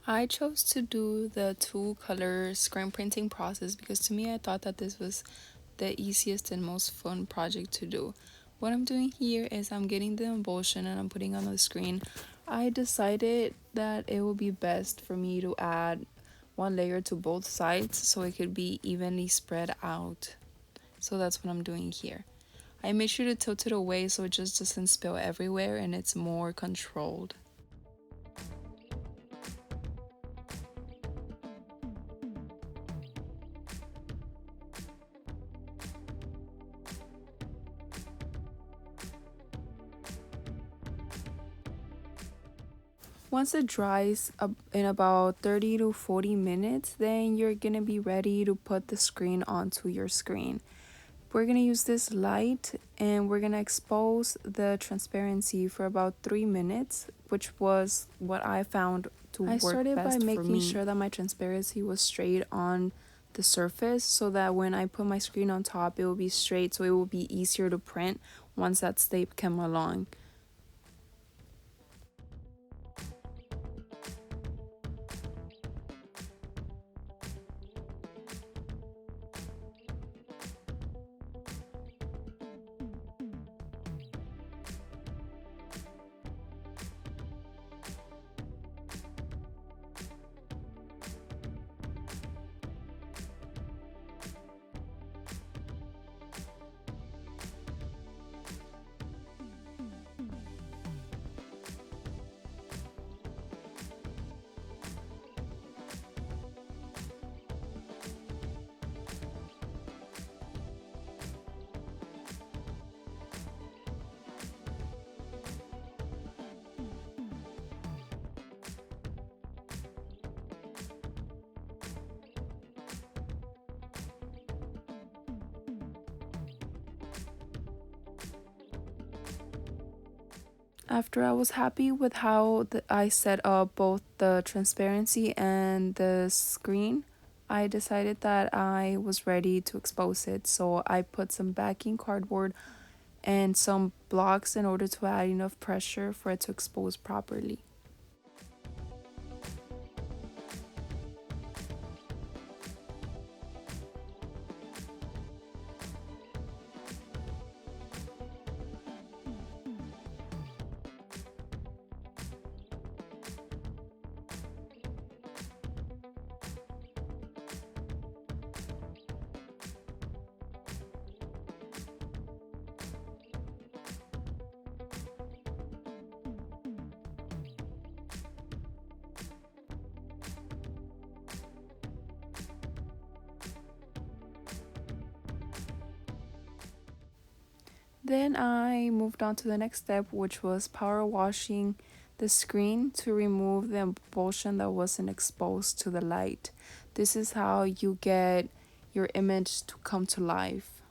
I chose to do the two color screen printing process because to me I thought that this was the easiest and most fun project to do. What I'm doing here is I'm getting the emulsion and I'm putting on the screen. I decided that it would be best for me to add one layer to both sides so it could be evenly spread out. So that's what I'm doing here. I made sure to tilt it away so it just doesn't spill everywhere and it's more controlled. Once it dries up in about 30 to 40 minutes, then you're gonna be ready to put the screen onto your screen. We're gonna use this light and we're gonna expose the transparency for about 3 minutes, which was what I found to work best for me. I started by making sure that my transparency was straight on the surface so that when I put my screen on top, it will be straight so it will be easier to print once that step came along. After I was happy with how I set up both the transparency and the screen, I decided that I was ready to expose it. So I put some backing cardboard and some blocks in order to add enough pressure for it to expose properly. Then I moved on to the next step, which was power washing the screen to remove the emulsion that wasn't exposed to the light. This is how you get your image to come to life.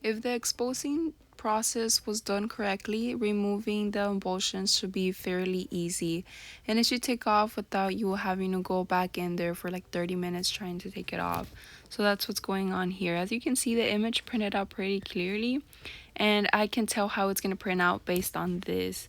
If the exposing process was done correctly, removing the emulsions should be fairly easy and it should take off without you having to go back in there for like 30 minutes trying to take it off. So that's what's going on here. As you can see, the image printed out pretty clearly and I can tell how it's going to print out based on this.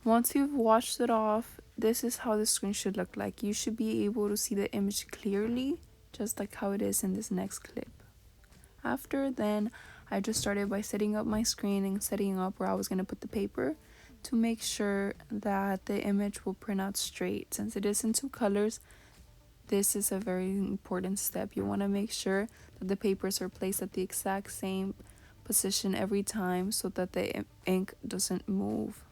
Once you've washed it off, this is how the screen should look like. You should be able to see the image clearly, just like how it is in this next clip. After then, I just started by setting up my screen and setting up where I was going to put the paper to make sure that the image will print out straight. Since it is in two colors, this is a very important step. You want to make sure that the papers are placed at the exact same position every time so that the ink doesn't move.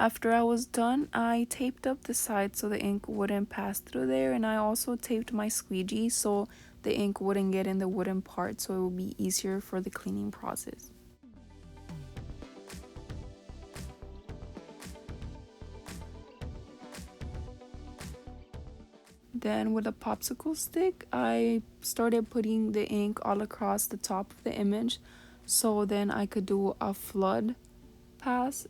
After I was done, I taped up the side so the ink wouldn't pass through there, and I also taped my squeegee so the ink wouldn't get in the wooden part, so it would be easier for the cleaning process. Then with a popsicle stick, I started putting the ink all across the top of the image, so then I could do a flood pass,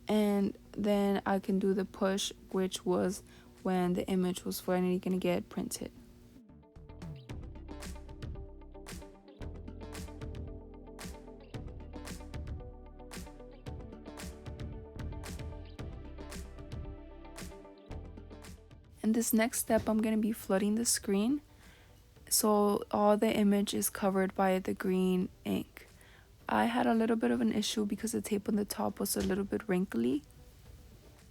and then I can do the push, which was when the image was finally gonna get printed. In this next step, I'm going to be flooding the screen so all the image is covered by the green ink. I had a little bit of an issue because the tape on the top was a little bit wrinkly,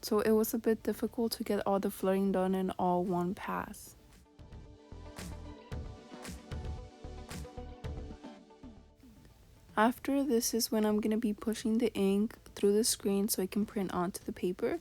so it was a bit difficult to get all the flooding done in all one pass. After this is when I'm going to be pushing the ink through the screen so it can print onto the paper.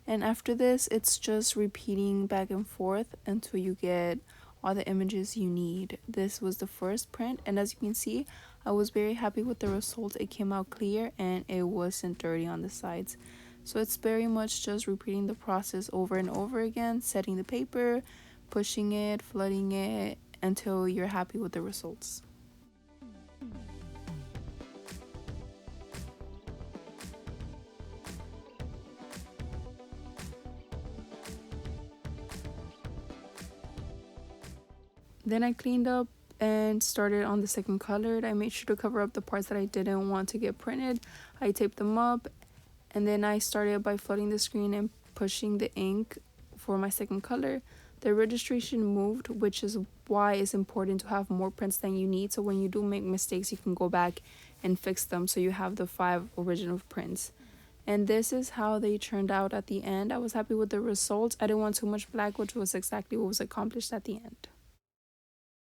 And after this, it's just repeating back and forth until you get all the images you need. This was the first print, and as you can see, I was very happy with the result. It came out clear and it wasn't dirty on the sides. So it's very much just repeating the process over and over again, setting the paper, pushing it, flooding it, until you're happy with the results. Then I cleaned up and started on the second color. I made sure to cover up the parts that I didn't want to get printed. I taped them up, and then I started by flooding the screen and pushing the ink for my second color. The registration moved, which is why it's important to have more prints than you need, so when you do make mistakes you can go back and fix them so you have the 5 original prints. And this is how they turned out at the end. I was happy with the results. I didn't want too much black, which was exactly what was accomplished at the end.